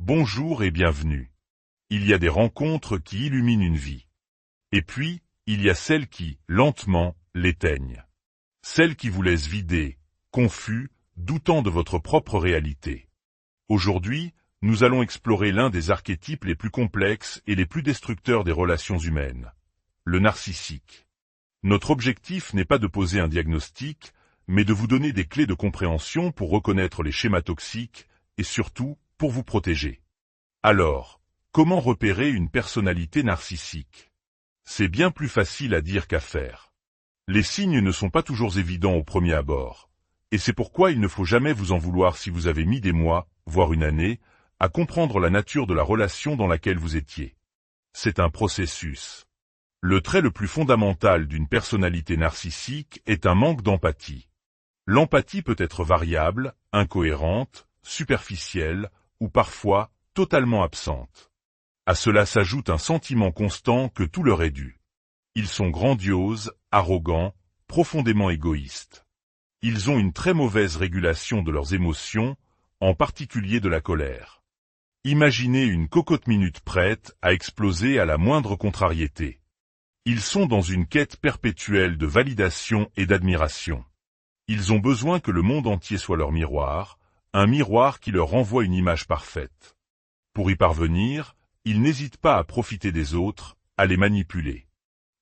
Bonjour et bienvenue. Il y a des rencontres qui illuminent une vie. Et puis, il y a celles qui, lentement, l'éteignent. Celles qui vous laissent vidés, confus, doutant de votre propre réalité. Aujourd'hui, nous allons explorer l'un des archétypes les plus complexes et les plus destructeurs des relations humaines. Le narcissique. Notre objectif n'est pas de poser un diagnostic, mais de vous donner des clés de compréhension pour reconnaître les schémas toxiques et surtout, pour vous protéger. Alors, comment repérer une personnalité narcissique? C'est bien plus facile à dire qu'à faire. Les signes ne sont pas toujours évidents au premier abord, et c'est pourquoi il ne faut jamais vous en vouloir si vous avez mis des mois, voire une année, à comprendre la nature de la relation dans laquelle vous étiez. C'est un processus. Le trait le plus fondamental d'une personnalité narcissique est un manque d'empathie. L'empathie peut être variable, incohérente, superficielle, ou parfois, totalement absente. À cela s'ajoute un sentiment constant que tout leur est dû. Ils sont grandioses, arrogants, profondément égoïstes. Ils ont une très mauvaise régulation de leurs émotions, en particulier de la colère. Imaginez une cocotte minute prête à exploser à la moindre contrariété. Ils sont dans une quête perpétuelle de validation et d'admiration. Ils ont besoin que le monde entier soit leur miroir, un miroir qui leur renvoie une image parfaite. Pour y parvenir, ils n'hésitent pas à profiter des autres, à les manipuler.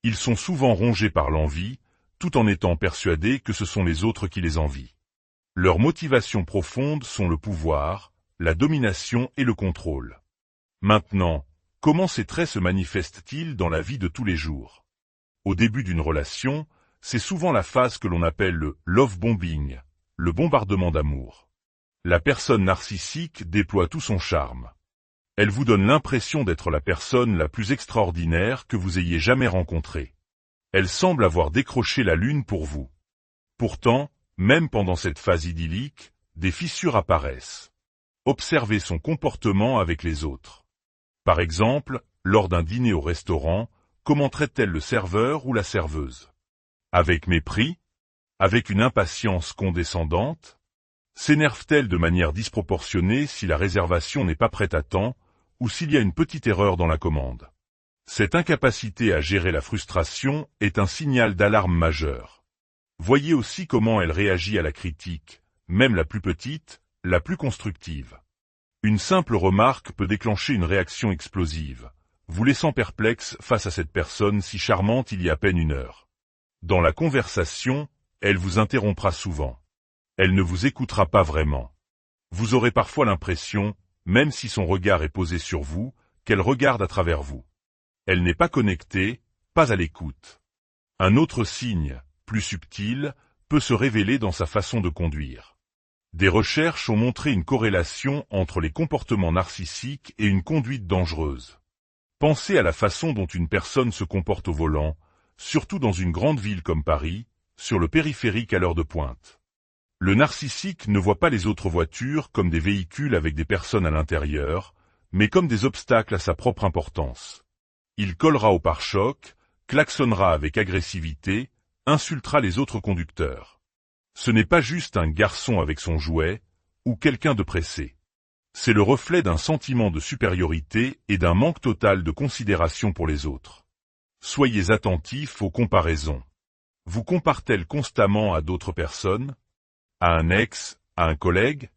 Ils sont souvent rongés par l'envie, tout en étant persuadés que ce sont les autres qui les envient. Leurs motivations profondes sont le pouvoir, la domination et le contrôle. Maintenant, comment ces traits se manifestent-ils dans la vie de tous les jours? Au début d'une relation, c'est souvent la phase que l'on appelle le love bombing, le bombardement d'amour. La personne narcissique déploie tout son charme. Elle vous donne l'impression d'être la personne la plus extraordinaire que vous ayez jamais rencontrée. Elle semble avoir décroché la lune pour vous. Pourtant, même pendant cette phase idyllique, des fissures apparaissent. Observez son comportement avec les autres. Par exemple, lors d'un dîner au restaurant, comment traite-t-elle le serveur ou la serveuse? Avec mépris? Avec une impatience condescendante? S'énerve-t-elle de manière disproportionnée si la réservation n'est pas prête à temps, ou s'il y a une petite erreur dans la commande? Cette incapacité à gérer la frustration est un signal d'alarme majeur. Voyez aussi comment elle réagit à la critique, même la plus petite, la plus constructive. Une simple remarque peut déclencher une réaction explosive, vous laissant perplexe face à cette personne si charmante il y a à peine une heure. Dans la conversation, elle vous interrompra souvent. Elle ne vous écoutera pas vraiment. Vous aurez parfois l'impression, même si son regard est posé sur vous, qu'elle regarde à travers vous. Elle n'est pas connectée, pas à l'écoute. Un autre signe, plus subtil, peut se révéler dans sa façon de conduire. Des recherches ont montré une corrélation entre les comportements narcissiques et une conduite dangereuse. Pensez à la façon dont une personne se comporte au volant, surtout dans une grande ville comme Paris, sur le périphérique à l'heure de pointe. Le narcissique ne voit pas les autres voitures comme des véhicules avec des personnes à l'intérieur, mais comme des obstacles à sa propre importance. Il collera au pare-choc, klaxonnera avec agressivité, insultera les autres conducteurs. Ce n'est pas juste un garçon avec son jouet, ou quelqu'un de pressé. C'est le reflet d'un sentiment de supériorité et d'un manque total de considération pour les autres. Soyez attentifs aux comparaisons. Vous compare-t-elle constamment à d'autres personnes? À un ex, à un collègue?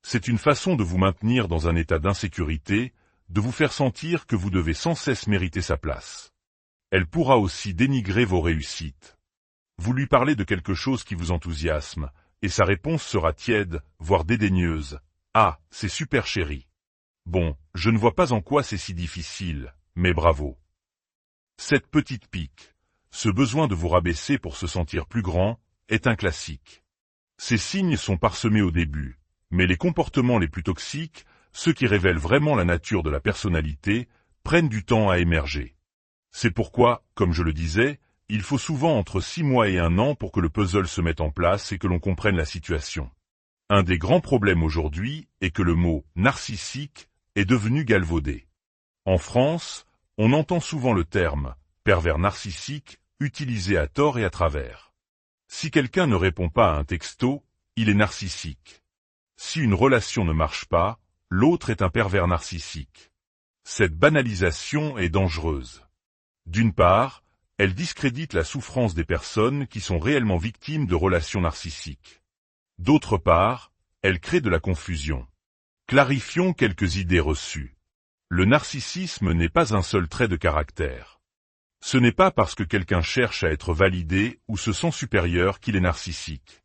C'est une façon de vous maintenir dans un état d'insécurité, de vous faire sentir que vous devez sans cesse mériter sa place. Elle pourra aussi dénigrer vos réussites. Vous lui parlez de quelque chose qui vous enthousiasme, et sa réponse sera tiède, voire dédaigneuse. « Ah, c'est super chéri. Bon, je ne vois pas en quoi c'est si difficile, mais bravo. » Cette petite pique, ce besoin de vous rabaisser pour se sentir plus grand, est un classique. Ces signes sont parsemés au début, mais les comportements les plus toxiques, ceux qui révèlent vraiment la nature de la personnalité, prennent du temps à émerger. C'est pourquoi, comme je le disais, il faut souvent entre 6 mois et 1 an pour que le puzzle se mette en place et que l'on comprenne la situation. Un des grands problèmes aujourd'hui est que le mot « narcissique » est devenu galvaudé. En France, on entend souvent le terme « pervers narcissique » utilisé à tort et à travers. Si quelqu'un ne répond pas à un texto, il est narcissique. Si une relation ne marche pas, l'autre est un pervers narcissique. Cette banalisation est dangereuse. D'une part, elle discrédite la souffrance des personnes qui sont réellement victimes de relations narcissiques. D'autre part, elle crée de la confusion. Clarifions quelques idées reçues. Le narcissisme n'est pas un seul trait de caractère. Ce n'est pas parce que quelqu'un cherche à être validé ou se sent supérieur qu'il est narcissique.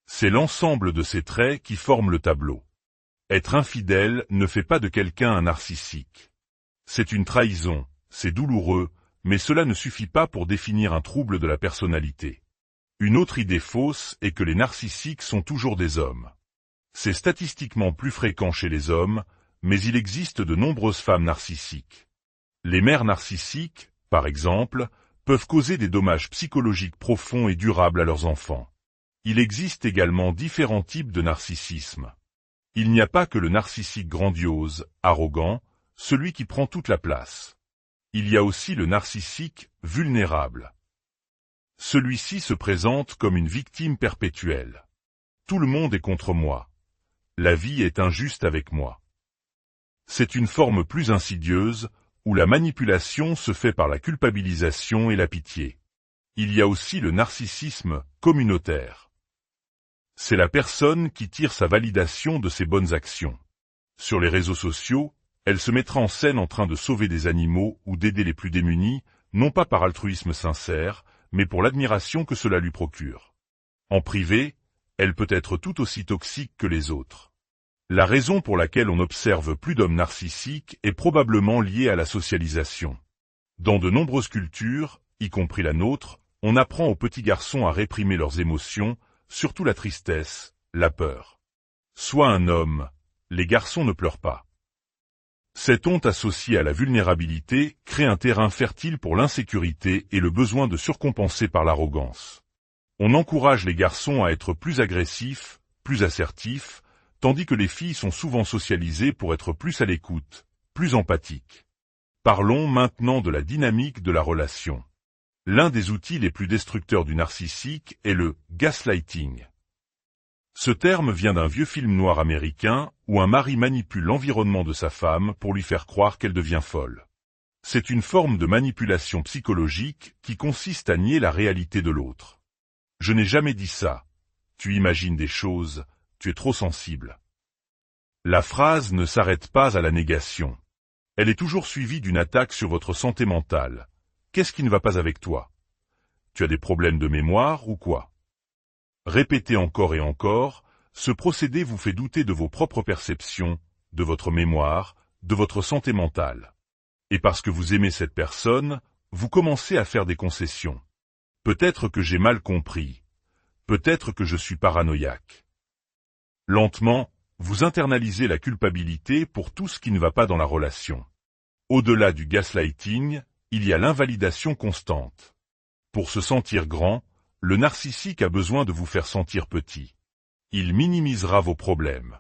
C'est l'ensemble de ces traits qui forment le tableau. Être infidèle ne fait pas de quelqu'un un narcissique. C'est une trahison, c'est douloureux, mais cela ne suffit pas pour définir un trouble de la personnalité. Une autre idée fausse est que les narcissiques sont toujours des hommes. C'est statistiquement plus fréquent chez les hommes, mais il existe de nombreuses femmes narcissiques. Les mères narcissiques, par exemple, peuvent causer des dommages psychologiques profonds et durables à leurs enfants. Il existe également différents types de narcissisme. Il n'y a pas que le narcissique grandiose, arrogant, celui qui prend toute la place. Il y a aussi le narcissique vulnérable. Celui-ci se présente comme une victime perpétuelle. Tout le monde est contre moi. La vie est injuste avec moi. C'est une forme plus insidieuse, où la manipulation se fait par la culpabilisation et la pitié. Il y a aussi le narcissisme communautaire. C'est la personne qui tire sa validation de ses bonnes actions. Sur les réseaux sociaux, elle se mettra en scène en train de sauver des animaux ou d'aider les plus démunis, non pas par altruisme sincère, mais pour l'admiration que cela lui procure. En privé, elle peut être tout aussi toxique que les autres. La raison pour laquelle on observe plus d'hommes narcissiques est probablement liée à la socialisation. Dans de nombreuses cultures, y compris la nôtre, on apprend aux petits garçons à réprimer leurs émotions, surtout la tristesse, la peur. Sois un homme, les garçons ne pleurent pas. Cette honte associée à la vulnérabilité crée un terrain fertile pour l'insécurité et le besoin de surcompenser par l'arrogance. On encourage les garçons à être plus agressifs, plus assertifs, tandis que les filles sont souvent socialisées pour être plus à l'écoute, plus empathiques. Parlons maintenant de la dynamique de la relation. L'un des outils les plus destructeurs du narcissique est le gaslighting. Ce terme vient d'un vieux film noir américain où un mari manipule l'environnement de sa femme pour lui faire croire qu'elle devient folle. C'est une forme de manipulation psychologique qui consiste à nier la réalité de l'autre. Je n'ai jamais dit ça. Tu imagines des choses, tu es trop sensible. La phrase ne s'arrête pas à la négation. Elle est toujours suivie d'une attaque sur votre santé mentale. Qu'est-ce qui ne va pas avec toi? Tu as des problèmes de mémoire ou quoi? Répétez encore et encore, ce procédé vous fait douter de vos propres perceptions, de votre mémoire, de votre santé mentale. Et parce que vous aimez cette personne, vous commencez à faire des concessions. Peut-être que j'ai mal compris. Peut-être que je suis paranoïaque. Lentement, vous internalisez la culpabilité pour tout ce qui ne va pas dans la relation. Au-delà du gaslighting, il y a l'invalidation constante. Pour se sentir grand, le narcissique a besoin de vous faire sentir petit. Il minimisera vos problèmes.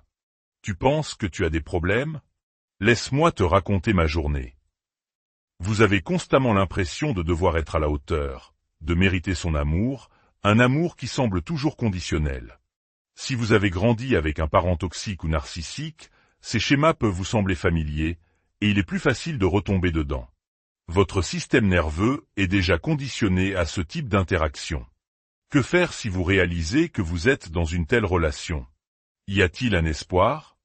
Tu penses que tu as des problèmes? Laisse-moi te raconter ma journée. Vous avez constamment l'impression de devoir être à la hauteur, de mériter son amour, un amour qui semble toujours conditionnel. Si vous avez grandi avec un parent toxique ou narcissique, ces schémas peuvent vous sembler familiers, et il est plus facile de retomber dedans. Votre système nerveux est déjà conditionné à ce type d'interaction. Que faire si vous réalisez que vous êtes dans une telle relation? Y a-t-il un espoir?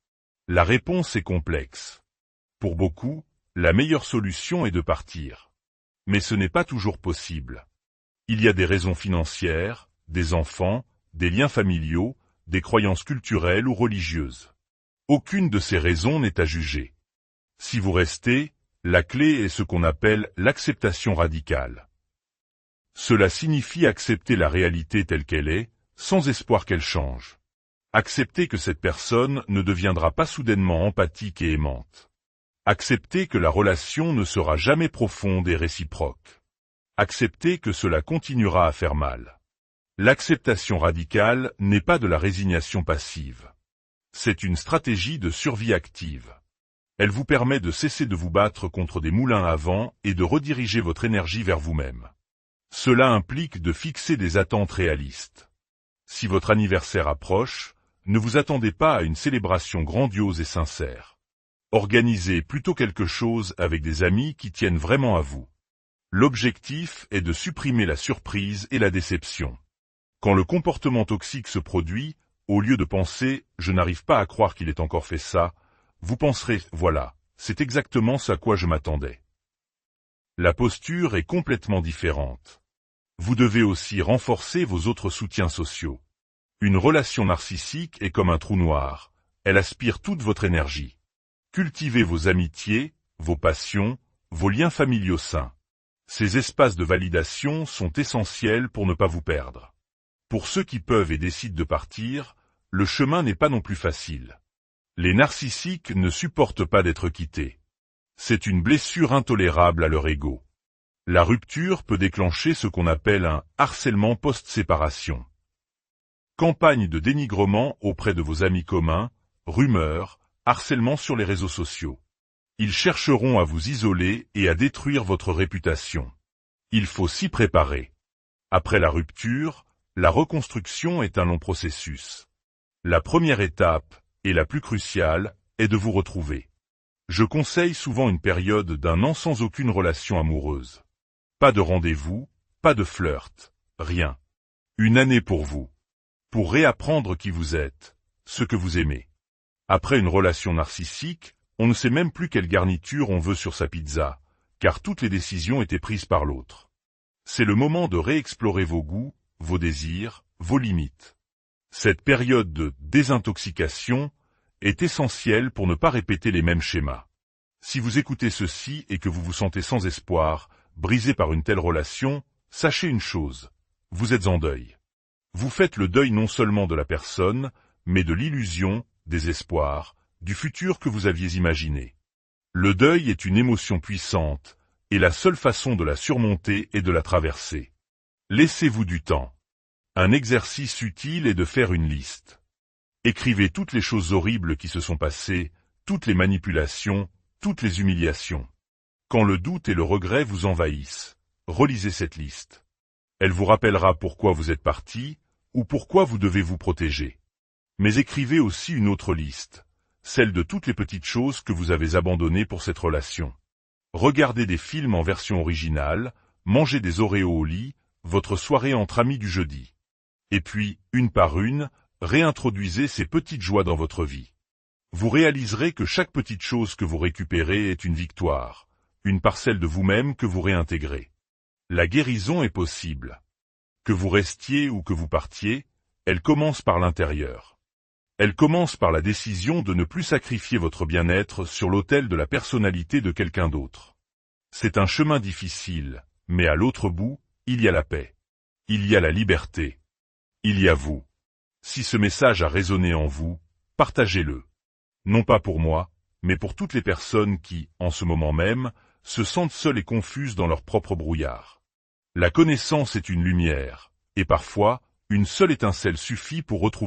La réponse est complexe. Pour beaucoup, la meilleure solution est de partir. Mais ce n'est pas toujours possible. Il y a des raisons financières, des enfants, des liens familiaux, des croyances culturelles ou religieuses. Aucune de ces raisons n'est à juger. Si vous restez, la clé est ce qu'on appelle l'acceptation radicale. Cela signifie accepter la réalité telle qu'elle est, sans espoir qu'elle change. Accepter que cette personne ne deviendra pas soudainement empathique et aimante. Accepter que la relation ne sera jamais profonde et réciproque. Accepter que cela continuera à faire mal. L'acceptation radicale n'est pas de la résignation passive. C'est une stratégie de survie active. Elle vous permet de cesser de vous battre contre des moulins à vent et de rediriger votre énergie vers vous-même. Cela implique de fixer des attentes réalistes. Si votre anniversaire approche, ne vous attendez pas à une célébration grandiose et sincère. Organisez plutôt quelque chose avec des amis qui tiennent vraiment à vous. L'objectif est de supprimer la surprise et la déception. Quand le comportement toxique se produit, au lieu de penser « je n'arrive pas à croire qu'il ait encore fait ça », vous penserez « voilà, c'est exactement ce à quoi je m'attendais ». La posture est complètement différente. Vous devez aussi renforcer vos autres soutiens sociaux. Une relation narcissique est comme un trou noir, elle aspire toute votre énergie. Cultivez vos amitiés, vos passions, vos liens familiaux sains. Ces espaces de validation sont essentiels pour ne pas vous perdre. Pour ceux qui peuvent et décident de partir, le chemin n'est pas non plus facile. Les narcissiques ne supportent pas d'être quittés. C'est une blessure intolérable à leur ego. La rupture peut déclencher ce qu'on appelle un harcèlement post-séparation. Campagne de dénigrement auprès de vos amis communs, rumeurs, harcèlement sur les réseaux sociaux. Ils chercheront à vous isoler et à détruire votre réputation. Il faut s'y préparer. Après la rupture, la reconstruction est un long processus. La première étape, et la plus cruciale, est de vous retrouver. Je conseille souvent une période d'1 an sans aucune relation amoureuse. Pas de rendez-vous, pas de flirt, rien. Une année pour vous. Pour réapprendre qui vous êtes, ce que vous aimez. Après une relation narcissique, on ne sait même plus quelle garniture on veut sur sa pizza, car toutes les décisions étaient prises par l'autre. C'est le moment de réexplorer vos goûts, vos désirs, vos limites. Cette période de désintoxication est essentielle pour ne pas répéter les mêmes schémas. Si vous écoutez ceci et que vous vous sentez sans espoir, brisé par une telle relation, sachez une chose, vous êtes en deuil. Vous faites le deuil non seulement de la personne, mais de l'illusion, des espoirs, du futur que vous aviez imaginé. Le deuil est une émotion puissante, et la seule façon de la surmonter est de la traverser. Laissez-vous du temps. Un exercice utile est de faire une liste. Écrivez toutes les choses horribles qui se sont passées, toutes les manipulations, toutes les humiliations. Quand le doute et le regret vous envahissent, relisez cette liste. Elle vous rappellera pourquoi vous êtes parti, ou pourquoi vous devez vous protéger. Mais écrivez aussi une autre liste, celle de toutes les petites choses que vous avez abandonnées pour cette relation. Regardez des films en version originale, mangez des Oreos au lit, votre soirée entre amis du jeudi. Et puis, une par une, réintroduisez ces petites joies dans votre vie. Vous réaliserez que chaque petite chose que vous récupérez est une victoire, une parcelle de vous-même que vous réintégrez. La guérison est possible. Que vous restiez ou que vous partiez, elle commence par l'intérieur. Elle commence par la décision de ne plus sacrifier votre bien-être sur l'autel de la personnalité de quelqu'un d'autre. C'est un chemin difficile, mais à l'autre bout, il y a la paix. Il y a la liberté. Il y a vous. Si ce message a résonné en vous, partagez-le. Non pas pour moi, mais pour toutes les personnes qui, en ce moment même, se sentent seules et confuses dans leur propre brouillard. La connaissance est une lumière, et parfois, une seule étincelle suffit pour retrouver